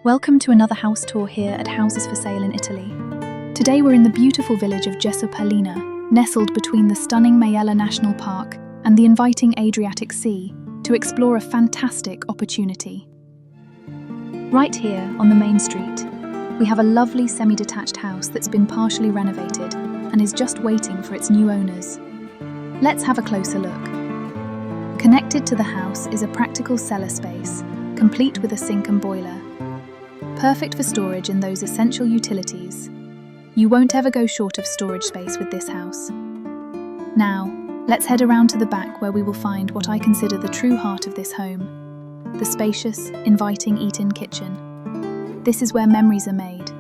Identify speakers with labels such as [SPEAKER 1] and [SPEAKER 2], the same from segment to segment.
[SPEAKER 1] Welcome to another house tour here at Houses for Sale in Italy. Today we're in the beautiful village of Gessopalena, nestled between the stunning Maiella National Park and the inviting Adriatic Sea, to explore a fantastic opportunity. Right here on the main street, we have a lovely semi-detached house that's been partially renovated and is just waiting for its new owners. Let's have a closer look. Connected to the house is a practical cellar space, complete with a sink and boiler. Perfect for storage and those essential utilities. You won't ever go short of storage space with this house. Now, let's head around to the back where we will find what I consider the true heart of this home, the spacious, inviting eat-in kitchen. This is where memories are made.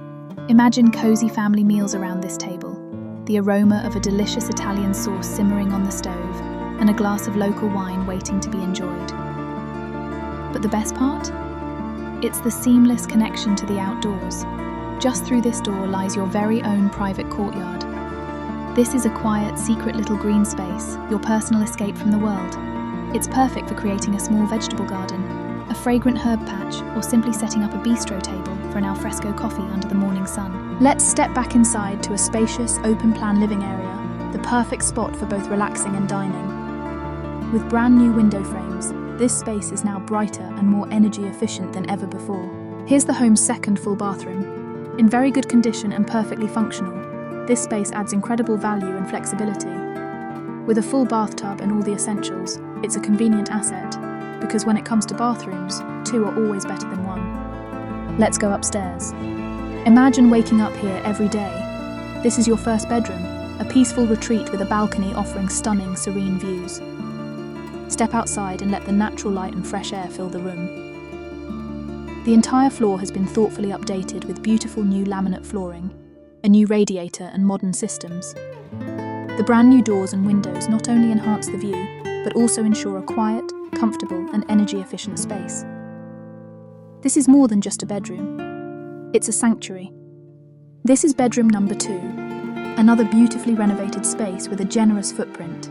[SPEAKER 1] Imagine cozy family meals around this table, the aroma of a delicious Italian sauce simmering on the stove, and a glass of local wine waiting to be enjoyed. But the best part? It's the seamless connection to the outdoors. Just through this door lies your very own private courtyard. This is a quiet, secret little green space, your personal escape from the world. It's perfect for creating a small vegetable garden, a fragrant herb patch, or simply setting up a bistro table for an alfresco coffee under the morning sun. Let's step back inside to a spacious, open-plan living area, the perfect spot for both relaxing and dining. With brand new window frames, this space is now brighter and more energy efficient than ever before. Here's the home's second full bathroom. In very good condition and perfectly functional, this space adds incredible value and flexibility. With a full bathtub and all the essentials, it's a convenient asset, because when it comes to bathrooms, two are always better than one. Let's go upstairs. Imagine waking up here every day. This is your first bedroom, a peaceful retreat with a balcony offering stunning, serene views. Step outside and let the natural light and fresh air fill the room. The entire floor has been thoughtfully updated with beautiful new laminate flooring, a new radiator and modern systems. The brand new doors and windows not only enhance the view, but also ensure a quiet, comfortable and energy-efficient space. This is more than just a bedroom. It's a sanctuary. This is bedroom number 2, another beautifully renovated space with a generous footprint.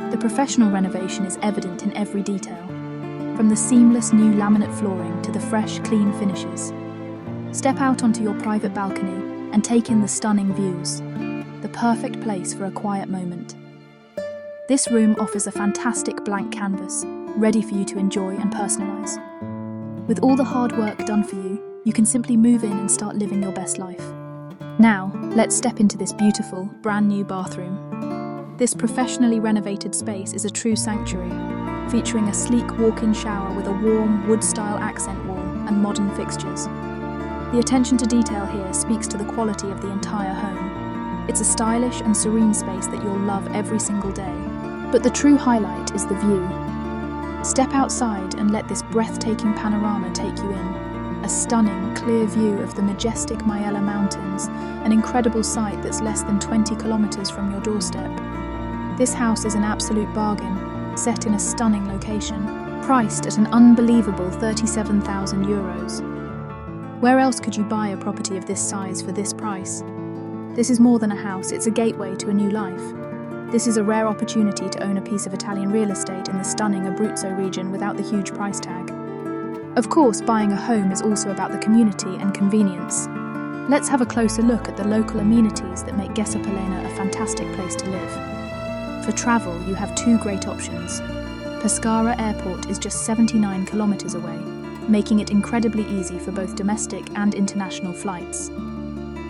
[SPEAKER 1] The professional renovation is evident in every detail, from the seamless new laminate flooring to the fresh, clean finishes. Step out onto your private balcony and take in the stunning views, the perfect place for a quiet moment. This room offers a fantastic blank canvas, ready for you to enjoy and personalize. With all the hard work done for you, you can simply move in and start living your best life. Now, let's step into this beautiful, brand new bathroom. This professionally renovated space is a true sanctuary, featuring a sleek walk-in shower with a warm, wood-style accent wall and modern fixtures. The attention to detail here speaks to the quality of the entire home. It's a stylish and serene space that you'll love every single day. But the true highlight is the view. Step outside and let this breathtaking panorama take you in. A stunning, clear view of the majestic Maiella Mountains, an incredible sight that's less than 20 kilometers from your doorstep. This house is an absolute bargain, set in a stunning location, priced at an unbelievable €37,000. Where else could you buy a property of this size for this price? This is more than a house, it's a gateway to a new life. This is a rare opportunity to own a piece of Italian real estate in the stunning Abruzzo region without the huge price tag. Of course, buying a home is also about the community and convenience. Let's have a closer look at the local amenities that make Gessopalena a fantastic place to live. For travel, you have two great options. Pescara Airport is just 79 kilometers away, making it incredibly easy for both domestic and international flights.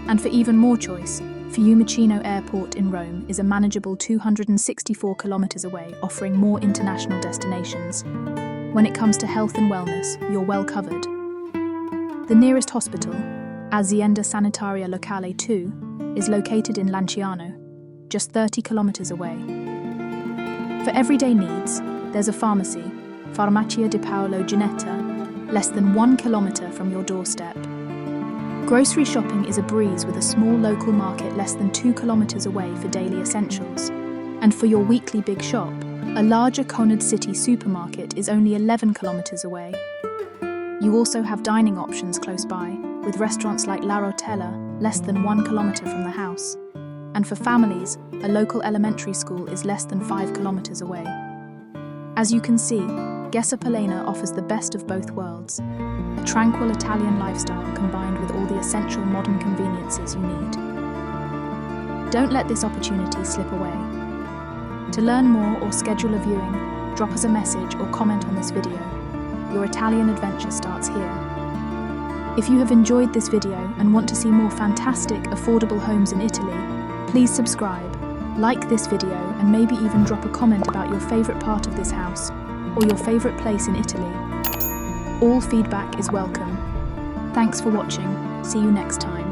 [SPEAKER 1] And for even more choice, Fiumicino Airport in Rome is a manageable 264 kilometers away, offering more international destinations. When it comes to health and wellness, you're well covered. The nearest hospital, Azienda Sanitaria Locale 2, is located in Lanciano, just 30 kilometers away. For everyday needs, there's a pharmacy, Farmacia di Paolo Ginetta, less than 1 kilometer from your doorstep. Grocery shopping is a breeze with a small local market less than 2 kilometers away for daily essentials. And for your weekly big shop, a larger Conard City supermarket is only 11 kilometers away. You also have dining options close by, with restaurants like La Rotella less than 1 kilometer from the house. And for families, a local elementary school is less than 5 kilometers away. As you can see, Gessopalena offers the best of both worlds, a tranquil Italian lifestyle combined with all the essential modern conveniences you need. Don't let this opportunity slip away. To learn more or schedule a viewing, drop us a message or comment on this video. Your Italian adventure starts here. If you have enjoyed this video and want to see more fantastic, affordable homes in Italy, please subscribe, like this video, and maybe even drop a comment about your favorite part of this house or your favorite place in Italy. All feedback is welcome. Thanks for watching. See you next time.